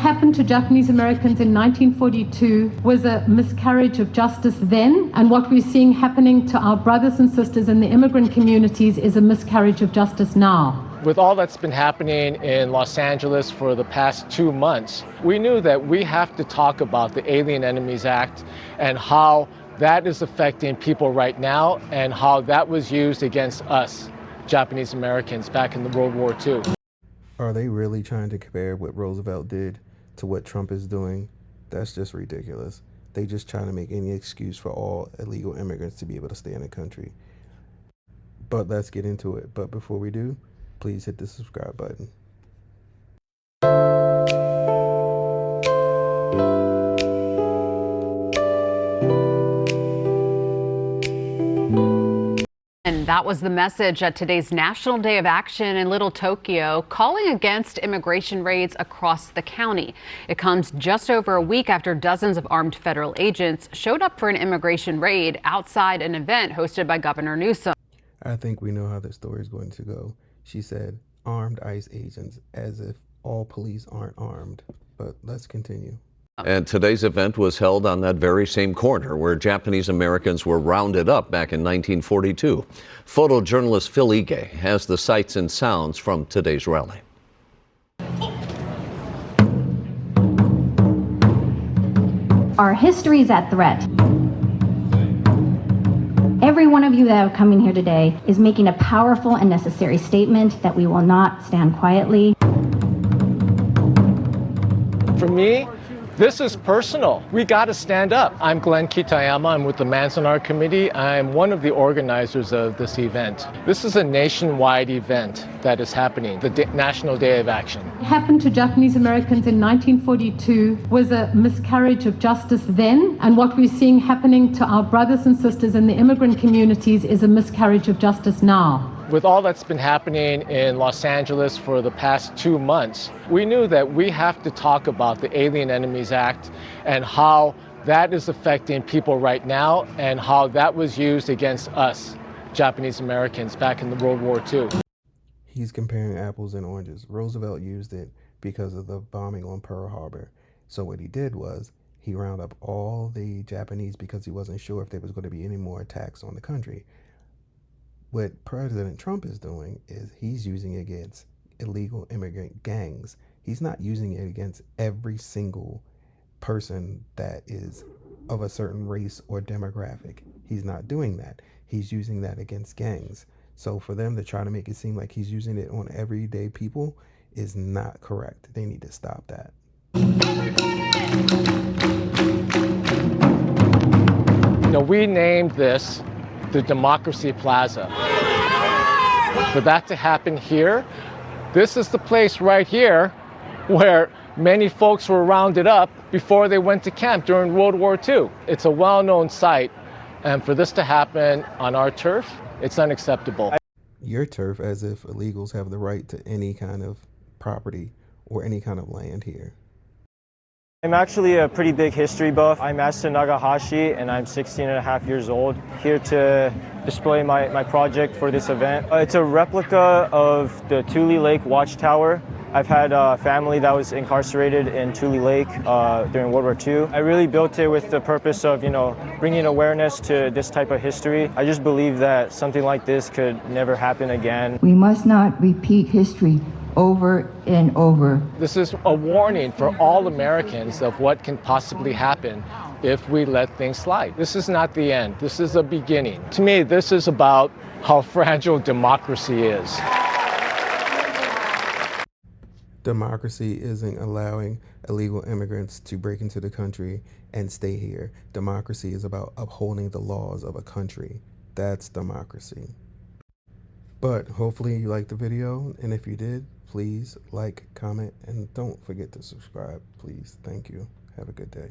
happened to Japanese Americans in 1942 was a miscarriage of justice then, and what we're seeing happening to our brothers and sisters in the immigrant communities is a miscarriage of justice now. With all that's been happening in Los Angeles for the past 2 months, we knew that we have to talk about the Alien Enemies Act and how that is affecting people right now and how that was used against us, Japanese Americans, back in the World War II. Are they really trying to compare what Roosevelt did to what Trump is doing? That's just ridiculous. They just trying to make any excuse for all illegal immigrants to be able to stay in the country. But let's get into it. But before we do, please hit the subscribe button. And that was the message at today's National Day of Action in Little Tokyo, calling against immigration raids across the county. It comes just over a week after dozens of armed federal agents showed up for an immigration raid outside an event hosted by Governor Newsom. I think we know how the story is going to go. She said armed ICE agents, as if all police aren't armed. But let's continue. And today's event was held on that very same corner where Japanese Americans were rounded up back in 1942. Photojournalist Phil Ige has the sights and sounds from today's rally. Our history is at threat. Every one of you that have come in here today is making a powerful and necessary statement that we will not stand quietly. For me, this is personal. We got to stand up. I'm Glenn Kitayama. I'm with the Manzanar Committee. I'm one of the organizers of this event. This is a nationwide event that is happening, the National Day of Action. What happened to Japanese Americans in 1942 was a miscarriage of justice then, and what we're seeing happening to our brothers and sisters in the immigrant communities is a miscarriage of justice now. With all that's been happening in Los Angeles for the past 2 months, we knew that we have to talk about the Alien Enemies Act and how that is affecting people right now and how that was used against us, Japanese Americans, back in the World War II. He's comparing apples and oranges. Roosevelt used it because of the bombing on Pearl Harbor. So what he did was he rounded up all the Japanese because he wasn't sure if there was going to be any more attacks on the country. What President Trump is doing is he's using it against illegal immigrant gangs. He's not using it against every single person that is of a certain race or demographic. He's not doing that. He's using that against gangs. So for them to try to make it seem like he's using it on everyday people is not correct. They need to stop that. Now, we named this the Democracy Plaza. For that to happen here, this is the place right here where many folks were rounded up before they went to camp during World War II. It's a well-known site, and for this to happen on our turf, it's unacceptable. Your turf, as if illegals have the right to any kind of property or any kind of land here. I'm actually a pretty big history buff. I'm Master Nagahashi and I'm 16 and a half years old, here to display my project for this event. It's a replica of the Tule Lake Watchtower. I've had a family that was incarcerated in Tule Lake during World War II. I really built it with the purpose of, bringing awareness to this type of history. I just believe that something like this could never happen again. We must not repeat history over and over. This is a warning for all Americans of what can possibly happen if we let things slide. This is not the end. This is a beginning. To me, this is about how fragile democracy is. Democracy isn't allowing illegal immigrants to break into the country and stay here. Democracy is about upholding the laws of a country. That's democracy. But hopefully you liked the video, and if you did, please like, comment, and don't forget to subscribe, please. Thank you. Have a good day.